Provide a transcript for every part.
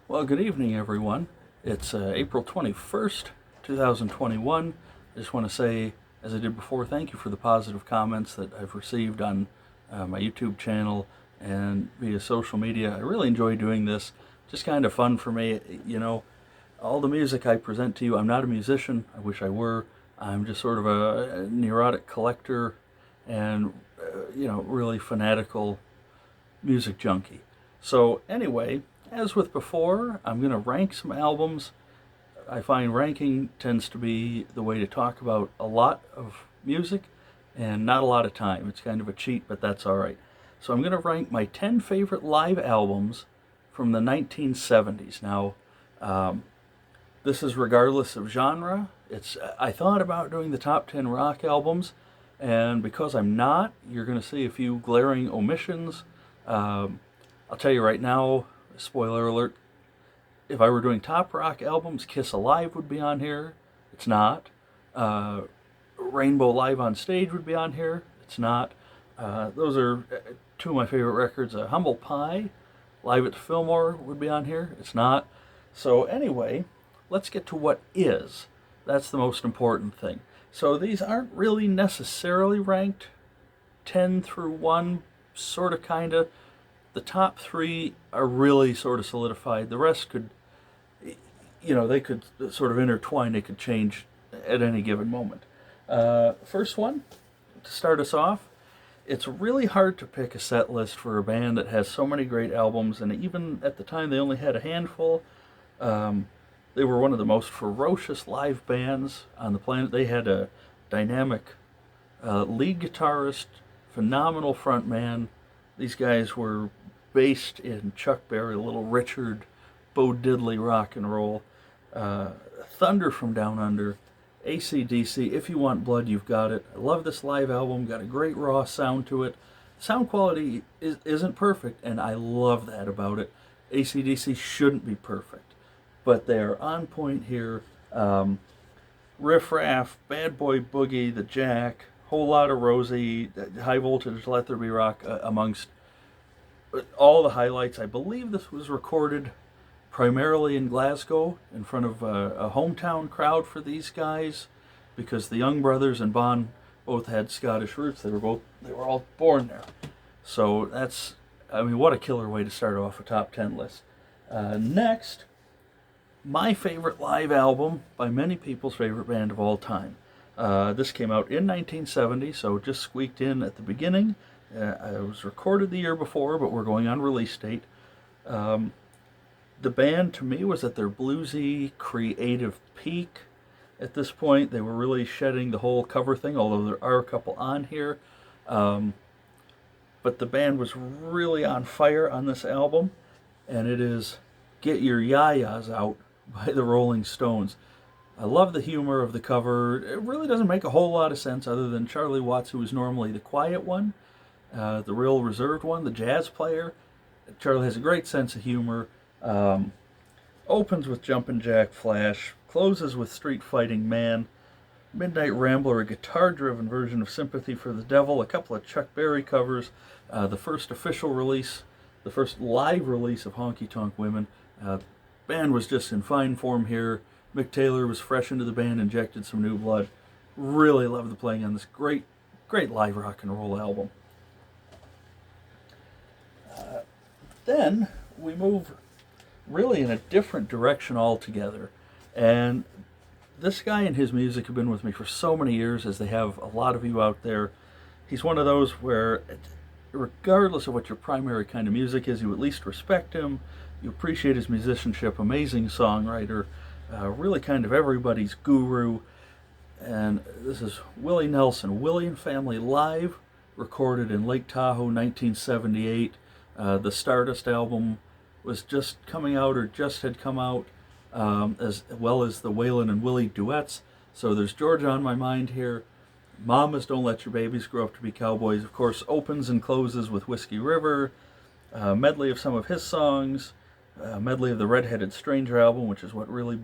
Well, good evening, everyone. It's April 21st, 2021. I just want to say, as I did before, thank you for the positive comments that I've received on my YouTube channel and via social media. I really enjoy doing this. Just kind of fun for me. All the music I present to you, I'm not a musician. I wish I were. I'm just sort of a neurotic collector and, really fanatical music junkie. So anyway, as with before, I'm going to rank some albums. I find ranking tends to be the way to talk about a lot of music and not a lot of time. It's kind of a cheat, but that's all right. So I'm going to rank my 10 favorite live albums from the 1970s. Now, this is regardless of genre. I thought about doing the top 10 rock albums, and because I'm not, you're going to see a few glaring omissions. I'll tell you right now, spoiler alert, if I were doing top rock albums, Kiss Alive would be on here. It's not. Rainbow Live on Stage would be on here. It's not. Those are two of my favorite records. Humble Pie, Live at the Fillmore would be on here. It's not. So anyway, let's get to what is. That's the most important thing. So these aren't really necessarily ranked 10 through 1, sort of, kind of. The top three are really sort of solidified. The rest could, they could sort of intertwine. They could change at any given moment. First one, to start us off, it's really hard to pick a set list for a band that has so many great albums, and even at the time they only had a handful. They were one of the most ferocious live bands on the planet. They had a dynamic lead guitarist, phenomenal frontman. These guys were based in Chuck Berry, Little Richard, Bo Diddley rock and roll, Thunder from Down Under, AC/DC, If You Want Blood, You've Got It. I love this live album, got a great raw sound to it. Sound quality isn't perfect, and I love that about it. AC/DC shouldn't be perfect, but they're on point here. Riff Raff, Bad Boy Boogie, The Jack, Whole Lot of Rosie, High Voltage, Let There Be Rock, amongst all the highlights. I believe this was recorded primarily in Glasgow in front of a hometown crowd for these guys, because the Young brothers and Bon both had Scottish roots. They were all born there. So what a killer way to start off a top 10 list. Next, my favorite live album by many people's favorite band of all time. This came out in 1970, so just squeaked in at the beginning. It was recorded the year before, but we're going on release date. The band, to me, was at their bluesy, creative peak. At this point, they were really shedding the whole cover thing, although there are a couple on here. But the band was really on fire on this album, and it is Get Your Ya-Ya's Out by the Rolling Stones. I love the humor of the cover. It really doesn't make a whole lot of sense other than Charlie Watts, who is normally the quiet one, the real reserved one, the jazz player. Charlie has a great sense of humor. Opens with Jumpin' Jack Flash, closes with Street Fighting Man, Midnight Rambler, a guitar-driven version of Sympathy for the Devil, a couple of Chuck Berry covers, the first official release, the first live release of Honky Tonk Women. Band was just in fine form here. Mick Taylor was fresh into the band, injected some new blood. Really loved the playing on this great live rock and roll album. Then we move really in a different direction altogether. And this guy and his music have been with me for so many years, as they have a lot of you out there. He's one of those where, regardless of what your primary kind of music is, you at least respect him, you appreciate his musicianship, amazing songwriter, really kind of everybody's guru. And this is Willie Nelson, Willie and Family Live, recorded in Lake Tahoe, 1978. The Stardust album was just coming out, or just had come out, as well as the Waylon and Willie duets. So there's Georgia on My Mind here. Mamas Don't Let Your Babies Grow Up to Be Cowboys, of course, opens and closes with Whiskey River, medley of some of his songs, medley of the Red-Headed Stranger album, which is what really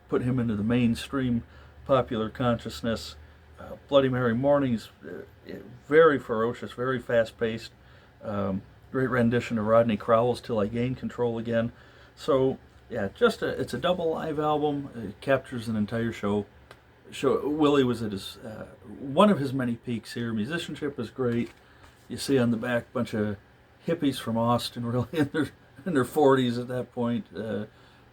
put him into the mainstream popular consciousness. Bloody Mary Mornings, very ferocious, very fast-paced. Great rendition of Rodney Crowell's Till I Gain Control Again. So yeah, it's a double live album. It captures an entire show. Willie was at his one of his many peaks here. Musicianship is great. You see on the back a bunch of hippies from Austin, really in their 40s at that point,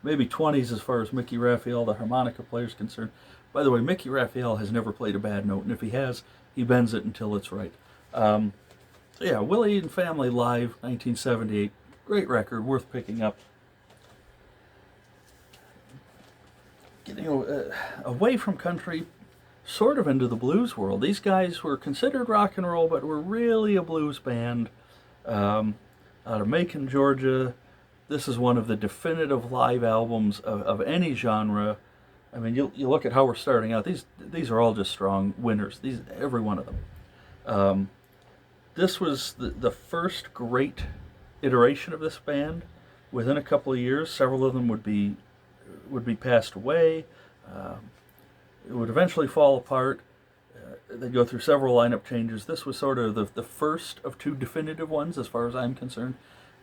maybe 20s as far as Mickey Raphael, the harmonica player, is concerned. By the way, Mickey Raphael has never played a bad note, and if he has, he bends it until it's right. So yeah, Willie and Family Live, 1978, great record, worth picking up. Getting away from country, sort of into the blues world. These guys were considered rock and roll, but were really a blues band out of Macon, Georgia. This is one of the definitive live albums of any genre. I mean, you look at how we're starting out. These are all just strong winners. Every one of them. This was the first great iteration of this band. Within a couple of years, several of them would be passed away. It would eventually fall apart. They'd go through several lineup changes. This was sort of the first of two definitive ones, as far as I'm concerned.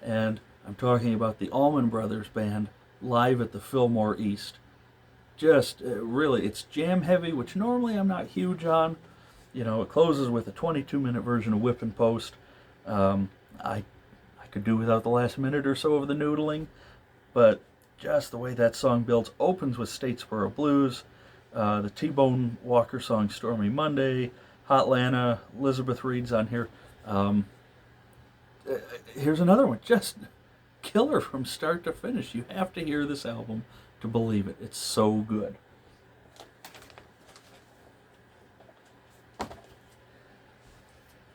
And I'm talking about the Allman Brothers Band live at the Fillmore East. Just really, it's jam heavy, which normally I'm not huge on. You know, it closes with a 22-minute version of Whip and Post. I could do without the last minute or so of the noodling, but just the way that song builds, opens with Statesboro Blues, the T-Bone Walker song Stormy Monday, Hotlanta, Elizabeth Reed's on here. Here's another one, just killer from start to finish. You have to hear this album to believe it. It's so good.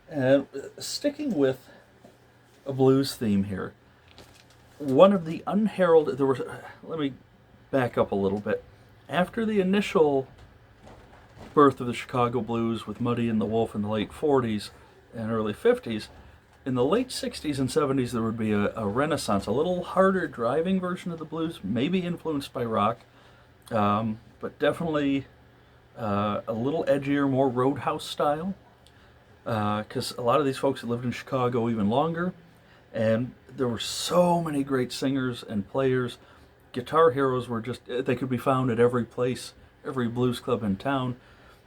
And sticking with a blues theme here, one of the unheralded, let me back up a little bit. After the initial birth of the Chicago blues with Muddy and the Wolf in the late 40s and early 50s, in the late 60s and 70s there would be a renaissance, a little harder driving version of the blues, maybe influenced by rock, but definitely a little edgier, more roadhouse style, because a lot of these folks had lived in Chicago even longer, and there were so many great singers and players. Guitar heroes were they could be found at every place, every blues club in town.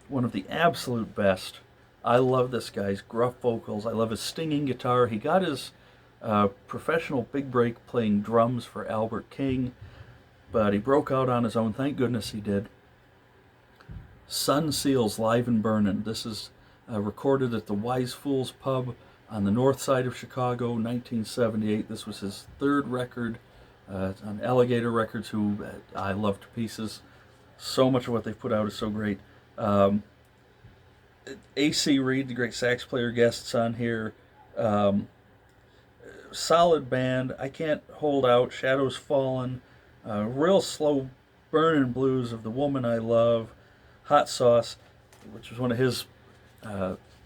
One of the absolute best. I love this guy's gruff vocals. I love his stinging guitar. He got his professional big break playing drums for Albert King, but he broke out on his own. Thank goodness he did. Sun Seals Live and Burnin'. This is recorded at the Wise Fools Pub on the north side of Chicago, 1978. This was his third record on Alligator Records, who I love to pieces. So much of what they've put out is so great. A.C. Reed, the great sax player, guests on here. Solid band. I Can't Hold Out, Shadows Fallen, real slow burning blues of The Woman I Love, Hot Sauce, which was one of his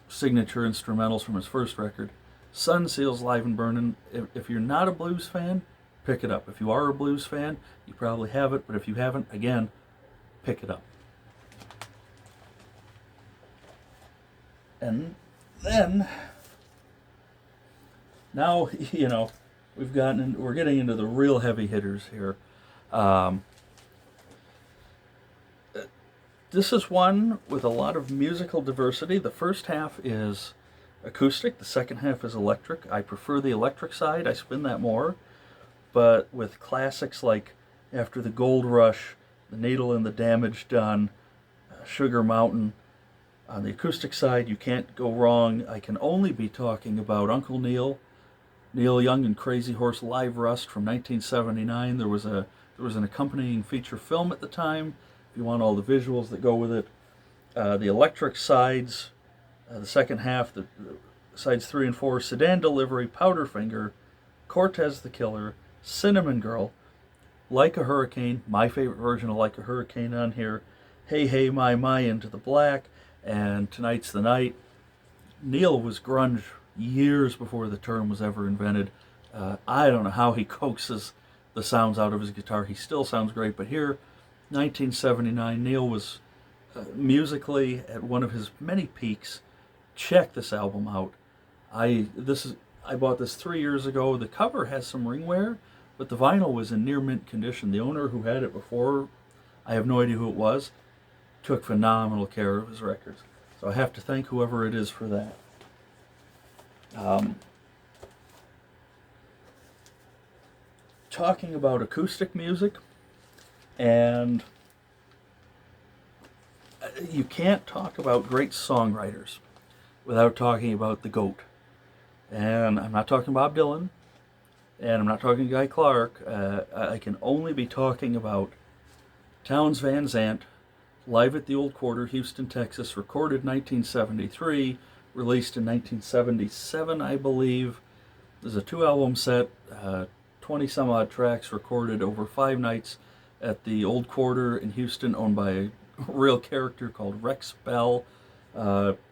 signature instrumentals from his first record. Sun Seals Live and Burnin'. If you're not a blues fan, pick it up. If you are a blues fan, you probably have it, but if you haven't, again, pick it up. And then, now, we're getting into the real heavy hitters here. This is one with a lot of musical diversity. The first half is acoustic, the second half is electric. I prefer the electric side, I spin that more. But with classics like After the Gold Rush, The Needle and the Damage Done, Sugar Mountain, on the acoustic side, you can't go wrong. I can only be talking about Uncle Neil, Neil Young and Crazy Horse Live Rust from 1979. There was an accompanying feature film at the time, if you want all the visuals that go with it. The electric sides, the second half, the sides 3 and 4, Sedan Delivery, Powderfinger, Cortez the Killer, Cinnamon Girl, Like a Hurricane, my favorite version of Like a Hurricane on here, Hey Hey My Into the Black, and Tonight's the Night. Neil was grunge years before the term was ever invented. I don't know how he coaxes the sounds out of his guitar. He still sounds great, but here, 1979, Neil was musically at one of his many peaks. Check this album out. I bought this 3 years ago. The cover has some ring wear, but the vinyl was in near mint condition. The owner who had it before, I have no idea who it was, took phenomenal care of his records. So I have to thank whoever it is for that. Talking about acoustic music, and you can't talk about great songwriters without talking about the GOAT. And I'm not talking Bob Dylan, and I'm not talking Guy Clark. I can only be talking about Townes Van Zandt, live at the Old Quarter, Houston, Texas, recorded 1973, released in 1977, I believe. There's a 2-album set, 20 some odd tracks recorded over 5 nights at the Old Quarter in Houston, owned by a real character called Rex Bell.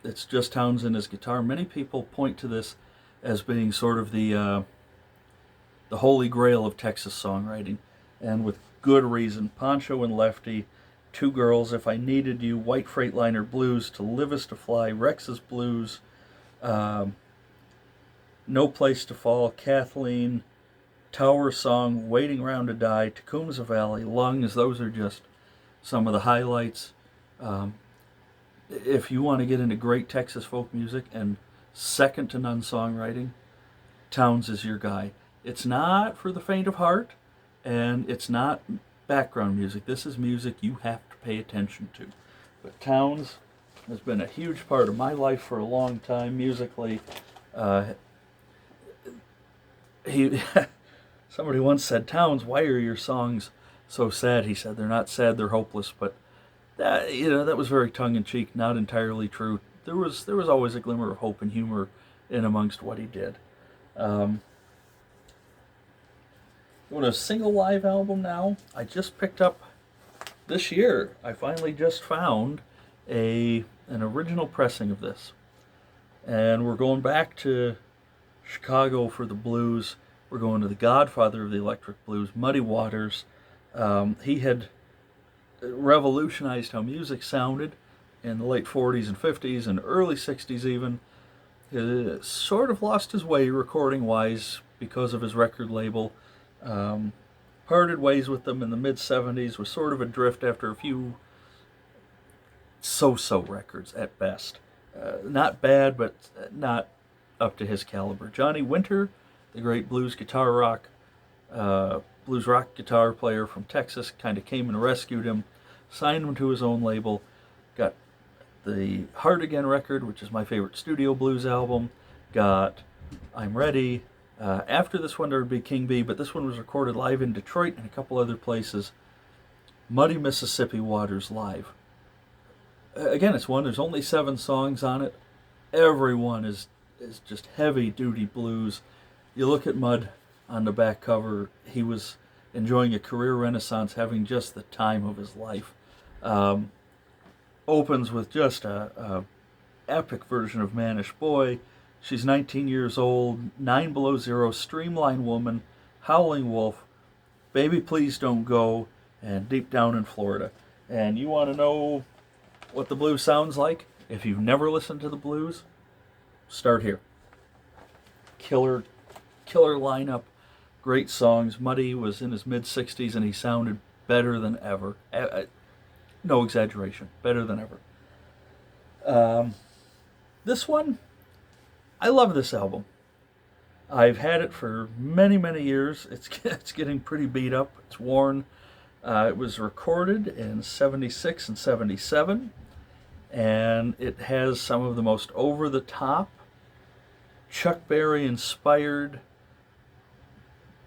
It's just Townes and his guitar. Many people point to this as being sort of the holy grail of Texas songwriting, and with good reason. Poncho and Lefty, Two Girls, If I Needed You, White Freightliner Blues, To Live Is to Fly, Rex's Blues, No Place to Fall, Kathleen, Tower Song, Waiting Round to Die, Tecumseh Valley, Lungs. Those are just some of the highlights. If you want to get into great Texas folk music and second to none songwriting, Townes is your guy. It's not for the faint of heart, and it's not background music. This is music you have to pay attention to. But Townes has been a huge part of my life for a long time musically. Somebody once said, "Townes, why are your songs so sad?" He said, "They're not sad, they're hopeless." But that was very tongue-in-cheek, not entirely true. There was always a glimmer of hope and humor in amongst what he did. What a single live album now. I just picked up this year. I finally just found an original pressing of this, and we're going back to Chicago for the blues. We're going to the godfather of the electric blues, Muddy Waters. He had revolutionized how music sounded in the late 40s and 50s and early 60s even. He sort of lost his way recording-wise because of his record label. Parted ways with them in the mid-70s, was sort of adrift after a few so-so records at best. Not bad, but not up to his caliber. Johnny Winter, the great blues rock guitar player from Texas, kind of came and rescued him, signed him to his own label, got the Hard Again record, which is my favorite studio blues album, got I'm Ready. After this one, there would be King Bee, but this one was recorded live in Detroit and a couple other places. Muddy Mississippi Waters live. Again, it's one, there's only 7 songs on it. Every one is just heavy-duty blues. You look at Mud on the back cover, he was enjoying a career renaissance, having just the time of his life. Opens with just a epic version of Mannish Boy. She's 19 years old, 9 Below Zero, Streamline Woman, Howling Wolf, Baby Please Don't Go, and Deep Down in Florida. And you want to know what the blues sounds like? If you've never listened to the blues, start here. Killer lineup, great songs. Muddy was in his mid-60s and he sounded better than ever. No exaggeration, better than ever. This one, I love this album. I've had it for many, many years. It's getting pretty beat up. It's worn. It was recorded in 76 and 77, and it has some of the most over-the-top, Chuck Berry-inspired,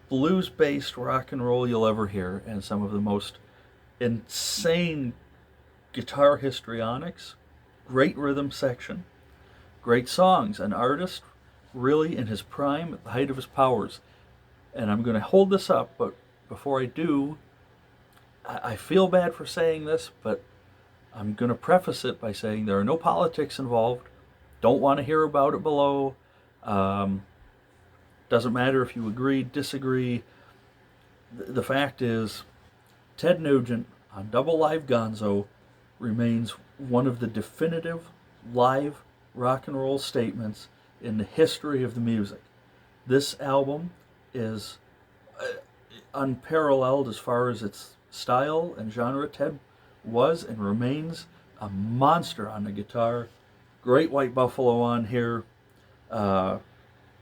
blues-based rock and roll you'll ever hear, and some of the most insane guitar histrionics, great rhythm section, great songs, an artist really in his prime, at the height of his powers. And I'm going to hold this up, but before I do, I feel bad for saying this, but I'm going to preface it by saying there are no politics involved. Don't want to hear about it below. Doesn't matter if you agree, disagree. The fact is, Ted Nugent on Double Live Gonzo remains one of the definitive live rock and roll statements in the history of the music. This album is, unparalleled as far as its style and genre. Ted was and remains a monster on the guitar. Great White Buffalo on here.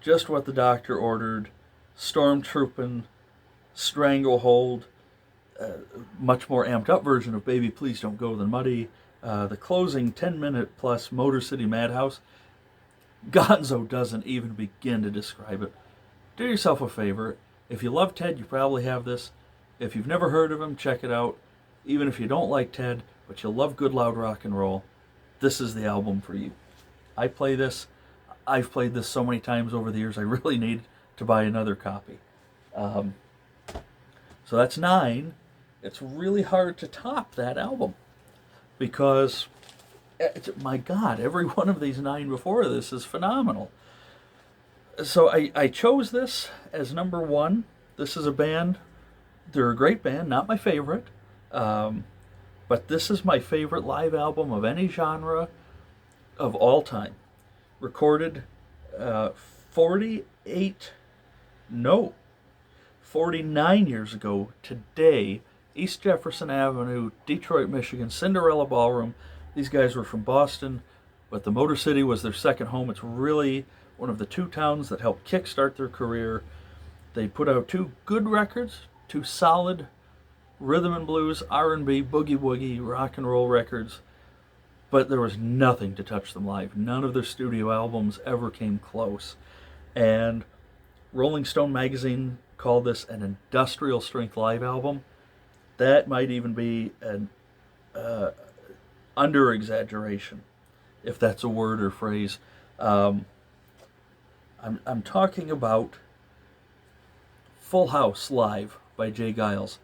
Just what the doctor ordered. Stormtrooping, Stranglehold, much more amped up version of Baby Please Don't Go than Muddy. The closing 10-minute plus Motor City Madhouse. Gonzo doesn't even begin to describe it. Do yourself a favor. If you love Ted, you probably have this. If you've never heard of him, check it out. Even if you don't like Ted, but you love good loud rock and roll, this is the album for you. I play this. I've played this so many times over the years, I really need to buy another copy. So that's 9. It's really hard to top that album because, my God, every one of these 9 before this is phenomenal. So I chose this as number 1. This is a band. They're a great band, not my favorite. But this is my favorite live album of any genre of all time. Recorded 49 years ago today, East Jefferson Avenue, Detroit, Michigan, Cinderella Ballroom. These guys were from Boston, but the Motor City was their second home. It's really one of the 2 towns that helped kickstart their career. They put out 2 good records, 2 solid rhythm and blues, R&B, boogie woogie, rock and roll records, but there was nothing to touch them live. None of their studio albums ever came close. And Rolling Stone magazine called this an industrial strength live album. That might even be an under exaggeration, if that's a word or phrase. I'm talking about Full House Live by Jay Giles.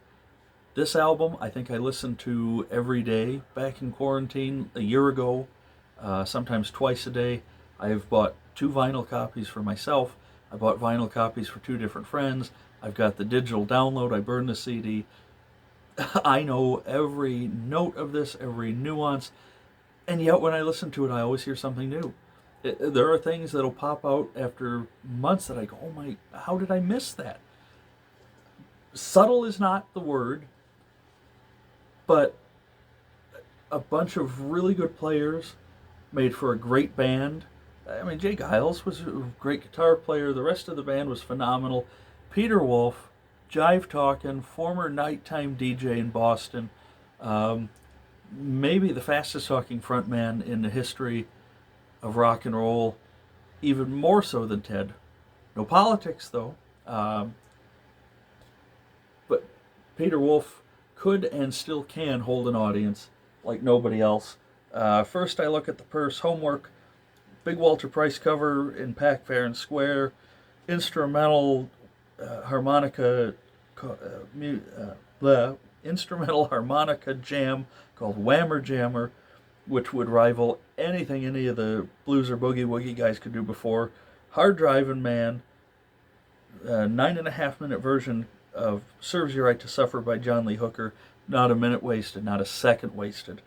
This album, I think I listened to every day back in quarantine a year ago, sometimes twice a day. I have bought 2 vinyl copies for myself. I bought vinyl copies for 2 different friends. I've got the digital download. I burned the CD. I know every note of this, every nuance, and yet when I listen to it, I always hear something new. There are things that'll pop out after months that I go, oh my, how did I miss that? Subtle is not the word, but a bunch of really good players made for a great band. I mean, Jay Giles was a great guitar player. The rest of the band was phenomenal. Peter Wolf, jive talking, former nighttime DJ in Boston, maybe the fastest talking frontman in the history of rock and roll, even more so than Ted. No politics, though. But Peter Wolf could and still can hold an audience like nobody else. First, I look at the Purse Homework, Big Walter Price cover in Pack Fair and Square, instrumental harmonica jam called Whammer Jammer, which would rival anything any of the blues or boogie woogie guys could do before. Hard Driving Man, 9.5-minute version of Serves You Right to Suffer by John Lee Hooker. Not a minute wasted, not a second wasted.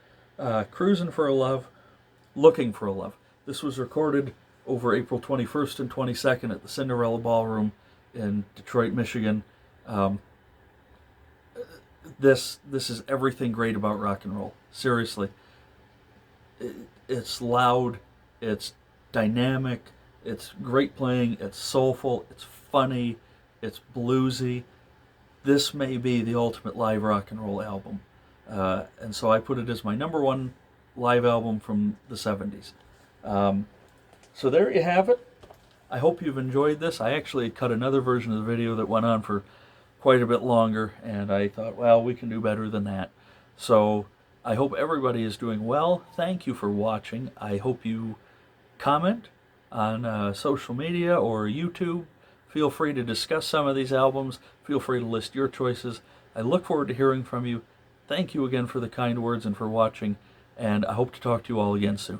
Cruising for a Love, Looking for a Love. This was recorded over April 21st and 22nd at the Cinderella Ballroom in Detroit, Michigan. This is everything great about rock and roll. Seriously. It's loud, it's dynamic, it's great playing, it's soulful, it's funny, it's bluesy. This may be the ultimate live rock and roll album. And so I put it as my number 1 live album from the 70s. So there you have it. I hope you've enjoyed this. I actually cut another version of the video that went on for quite a bit longer, and I thought, well, we can do better than that. So I hope everybody is doing well. Thank you for watching. I hope you comment on social media or YouTube. Feel free to discuss some of these albums. Feel free to list your choices. I look forward to hearing from you. Thank you again for the kind words and for watching, and I hope to talk to you all again soon.